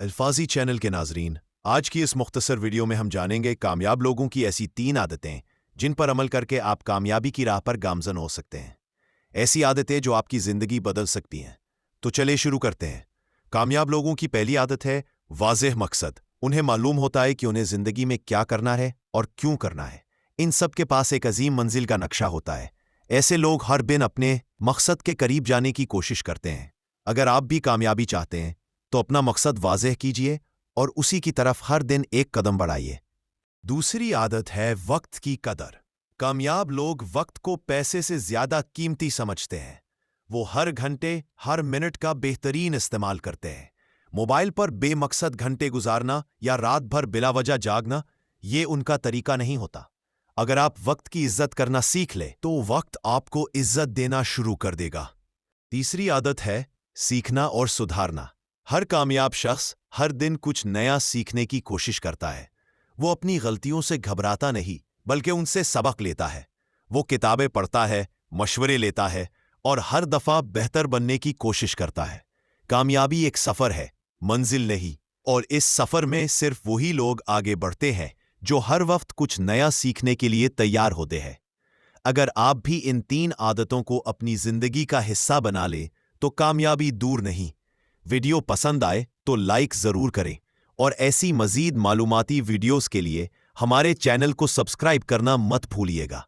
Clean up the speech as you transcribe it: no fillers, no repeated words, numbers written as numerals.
अल्फाजी channel के नाजरीन, आज की इस मुख्तसर वीडियो में हम जानेंगे कामयाब लोगों की ऐसी 3 आदतें जिन पर अमल करके आप कामयाबी की राह पर गामजन हो सकते हैं। ऐसी आदतें जो आपकी ज़िंदगी बदल सकती हैं। तो चलिए शुरू करते हैं। कामयाब लोगों की पहली आदत है वाज़ेह मकसद। उन्हें मालूम होता है कि उन्हें ज़िंदगी में क्या करना है और क्यों करना है। इन सब के पास एक अजीम मंजिल का नक्शा होता है। ऐसे लोग हर दिन अपने मकसद के करीब जाने की कोशिश करते हैं। अगर आप भी कामयाबी चाहते हैं तो अपना मकसद वाज़ेह कीजिए और उसी की तरफ हर दिन एक कदम बढ़ाइए। दूसरी आदत है वक्त की कदर। कामयाब लोग वक्त को पैसे से ज्यादा कीमती समझते हैं। वो हर घंटे हर मिनट का बेहतरीन इस्तेमाल करते हैं। मोबाइल पर बेमकसद घंटे गुजारना या रात भर बिला वजह जागना, ये उनका तरीका नहीं होता। अगर आप वक्त की इज्जत करना सीख ले तो वक्त आपको इज्जत देना शुरू कर देगा। तीसरी आदत है सीखना और सुधारना। हर कामयाब शख्स हर दिन कुछ नया सीखने की कोशिश करता है। वो अपनी गलतियों से घबराता नहीं बल्कि उनसे सबक लेता है। वो किताबें पढ़ता है, मशवरे लेता है और हर दफा बेहतर बनने की कोशिश करता है। कामयाबी एक सफर है, मंजिल नहीं, और इस सफर में सिर्फ वही लोग आगे बढ़ते हैं जो हर वक्त कुछ नया सीखने के लिए तैयार होते हैं। अगर आप भी इन 3 आदतों को अपनी जिंदगी का हिस्सा बना लें तो कामयाबी दूर नहीं। वीडियो पसंद आए तो लाइक जरूर करें और ऐसी मजीद मालूमाती वीडियोस के लिए हमारे चैनल को सब्सक्राइब करना मत भूलिएगा।